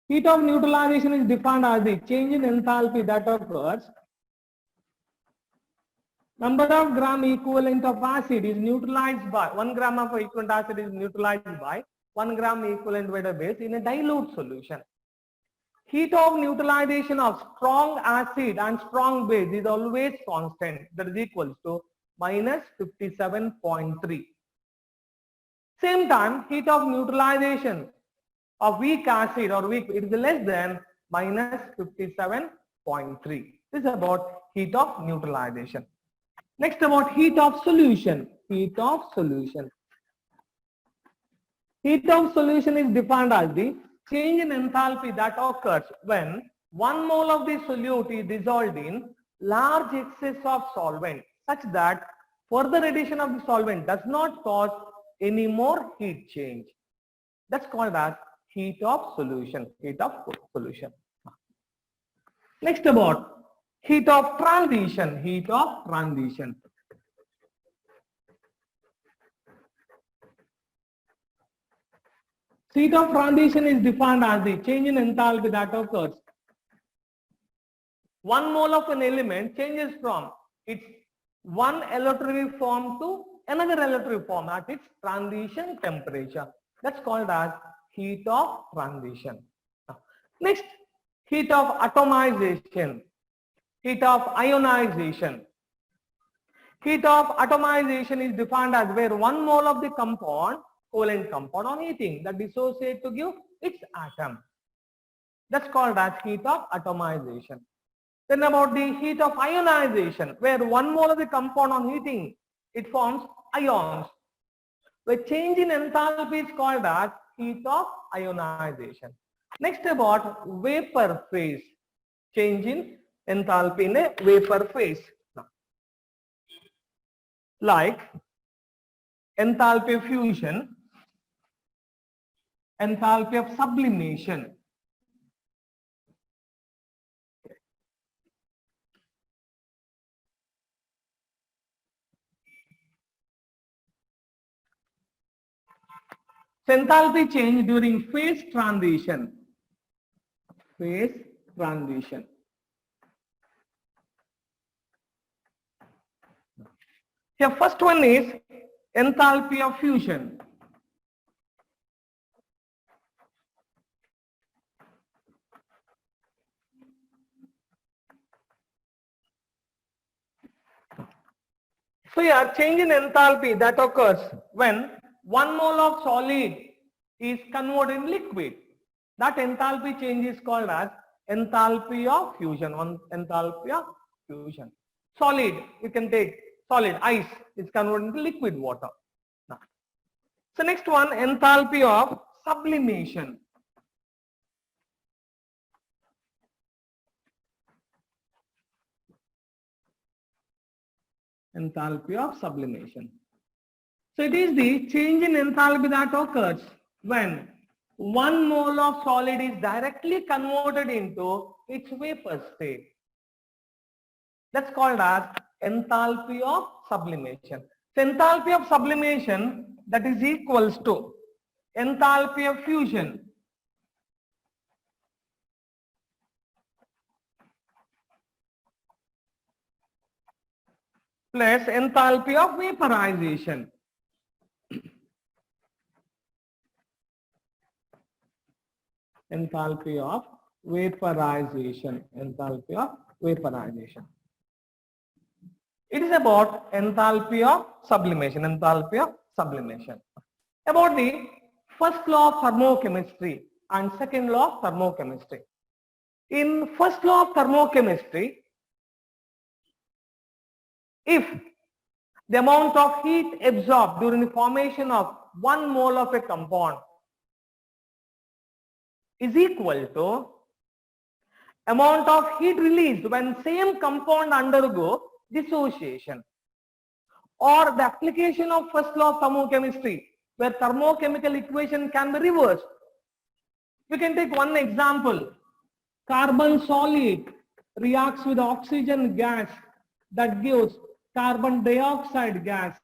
Heat of neutralization is defined as the change in enthalpy that occurs. Number of gram equivalent of acid is neutralized by 1 gram of equivalent acid is neutralized by 1 gram equivalent water base in a dilute solution. Heat of neutralization of strong acid and strong base is always constant, that is equals to minus 57.3. Same time, heat of neutralization of weak acid or weak, it is less than minus 57.3. This is about heat of neutralization. Next, about heat of solution. Heat of solution. Heat of solution is defined as the change in enthalpy that occurs when 1 mole of the solute is dissolved in large excess of solvent such that further addition of the solvent does not cause any more heat change. That's called as heat of solution. Heat of solution. Next, about heat of transition. Heat of transition. Heat of transition is defined as the change in enthalpy that occurs. 1 mole of an element changes from its one allotropic form to another allotropic form at its transition temperature. That's called as heat of transition. Next, heat of atomization. Heat of ionization. Heat of atomization is defined as where 1 mole of the compound, covalent compound on heating, that dissociate to give its atom. That's called as heat of atomization. Then about the heat of ionization, where 1 mole of the compound on heating, it forms ions. The change in enthalpy is called as heat of ionization. Next about vapor phase. Change in enthalpy in a vapor phase. Like enthalpy of fusion, enthalpy of sublimation. Enthalpy change during phase transition. Phase transition. Here first one is enthalpy of fusion. So here change in enthalpy that occurs when 1 mole of solid is converted in liquid. That enthalpy change is called as enthalpy of fusion. Enthalpy of fusion. Solid, you can take solid ice is converted into liquid water. Now, so next one, enthalpy of sublimation. Enthalpy of sublimation. So it is the change in enthalpy that occurs when 1 mole of solid is directly converted into its vapor state. That's called as enthalpy of sublimation. So enthalpy of sublimation, that is equals to enthalpy of fusion plus enthalpy of vaporization. Enthalpy of vaporization. Enthalpy of vaporization. It is about enthalpy of sublimation. Enthalpy of sublimation. About the first law of thermochemistry and second law of thermochemistry. In first law of thermochemistry, if the amount of heat absorbed during the formation of 1 mole of a compound is equal to amount of heat released when same compound undergo dissociation, or the application of first law of thermochemistry where thermochemical equation can be reversed. We can take one example. Carbon solid reacts with oxygen gas that gives carbon dioxide gas.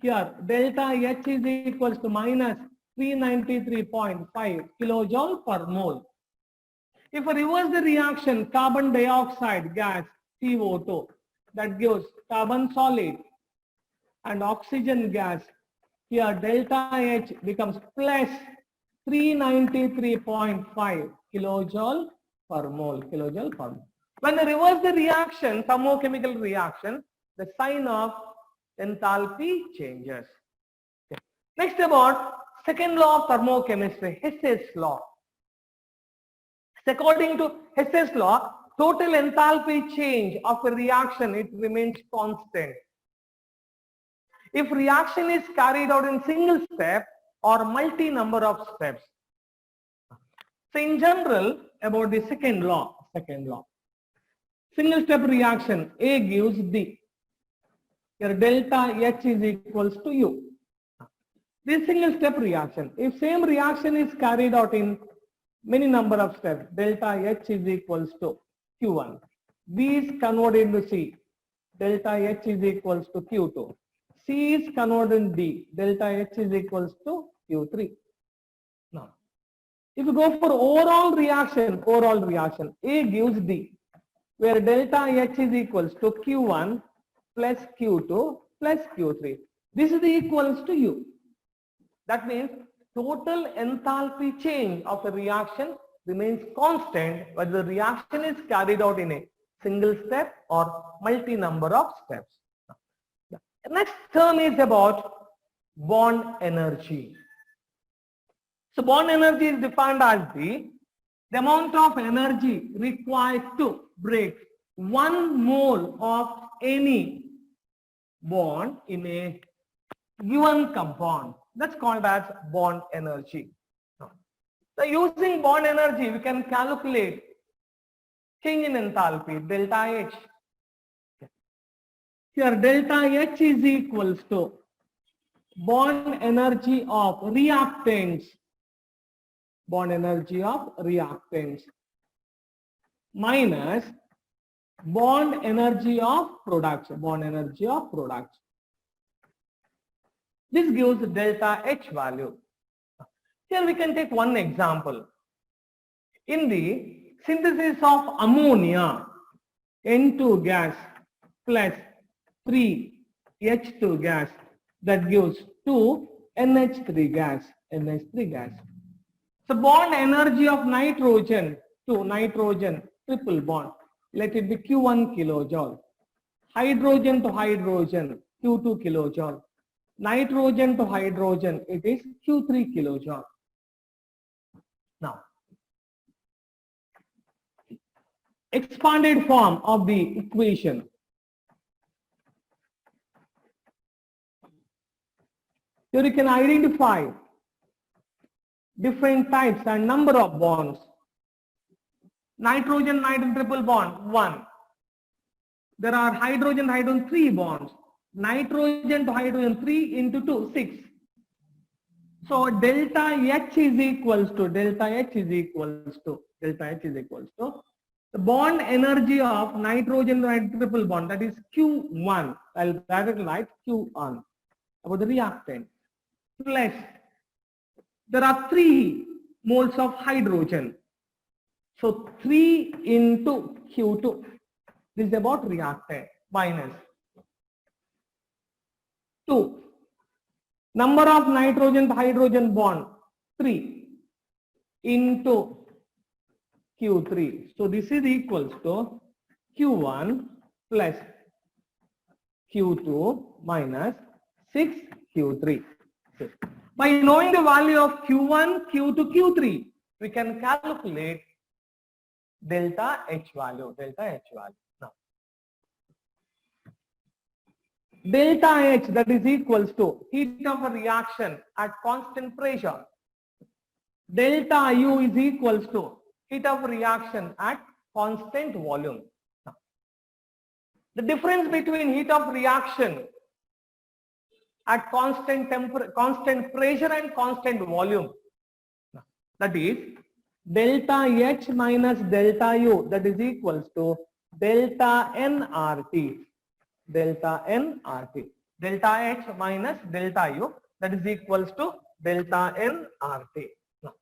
Here delta H is equals to minus 393.5 kilojoule per mole. If we reverse the reaction, carbon dioxide gas CO2 that gives carbon solid and oxygen gas, here delta H becomes plus 393.5 kilojoule per mole. When we reverse the reaction, thermochemical reaction, the sign of enthalpy changes. Okay. Next about second law of thermochemistry, Hess's law. According to Hess's law, total enthalpy change of a reaction, it remains constant if reaction is carried out in single step or multi number of steps. So in general, about the second law, single step reaction, A gives D. Here delta H is equals to U. This single step reaction, if same reaction is carried out in many number of steps, delta H is equals to Q1. B is converted into C, delta H is equals to Q2. C is converted in D, delta H is equals to Q3. Now, if you go for overall reaction, A gives D, where delta H is equals to Q1 plus Q2 plus Q3. This is equals to U. That means total enthalpy change of a reaction remains constant whether the reaction is carried out in a single step or multi number of steps. The next term is about bond energy. So bond energy is defined as the amount of energy required to break 1 mole of any bond in a given compound. That's called as bond energy. So using bond energy, we can calculate change in enthalpy, delta H. Here delta H is equals to bond energy of reactants, minus bond energy of products, This gives delta H value. Here we can take one example. In the synthesis of ammonia, N2 gas plus 3H2 gas, that gives 2 NH3 gas, So bond energy of nitrogen to nitrogen triple bond, let it be Q1 kilojoule. Hydrogen to hydrogen, Q2 kilojoule. Nitrogen to hydrogen, it is Q3 kilojoule. Now, expanded form of the equation. Here you can identify different types and number of bonds. Nitrogen triple bond 1. There are hydrogen 3 bonds. Nitrogen to hydrogen 3 into 2 6. So delta H is equals to the bond energy of nitrogen to triple bond, that is Q1. I'll directly write Q1 about the reactant, plus there are 3 moles of hydrogen. So 3 into Q2. This is about reactant, minus 2. Number of nitrogen to hydrogen bond 3 into Q3. So this is equals to Q1 plus Q2 minus 6 Q3. By knowing the value of Q1, Q2, Q3, we can calculate delta H value. Now, delta H, that is equals to heat of a reaction at constant pressure. Delta U is equals to heat of reaction at constant volume. Now, the difference between heat of reaction at constant pressure and constant volume, that is delta H minus delta U, that is equals to delta nRT. Delta H minus delta U, that is equals to delta nRT. Now,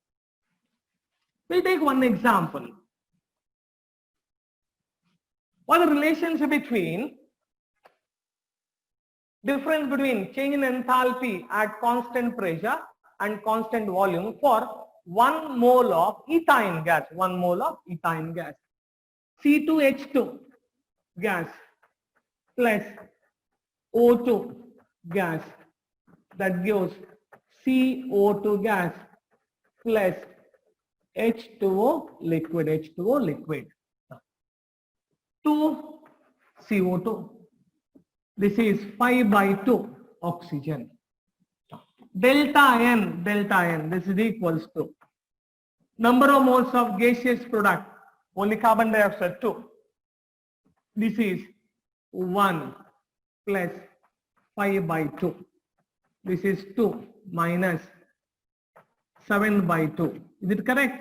we'll take one example. What is the relationship between difference between change in enthalpy at constant pressure and constant volume for 1 mole of ethane gas, C2H2 gas plus O2 gas, that gives CO2 gas plus H2O liquid. 2 CO2. This is 5/2 oxygen. Delta N, this is equals to number of moles of gaseous product, only carbon dioxide 2. This is 1 plus 5/2. This is 2 minus 7/2. Is it correct?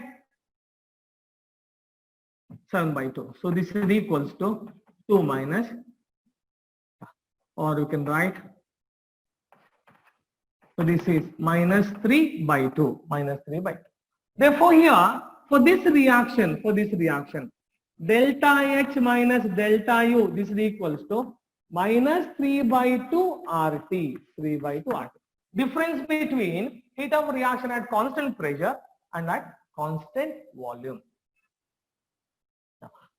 7/2. So this is equals to 2 minus, or you can write, so this is minus 3/2. Therefore here, for this reaction, delta H minus delta U, this is equals to minus 3/2 RT. Difference between heat of reaction at constant pressure and at constant volume.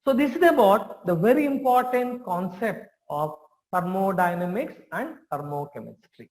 So this is about the very important concept of thermodynamics and thermochemistry.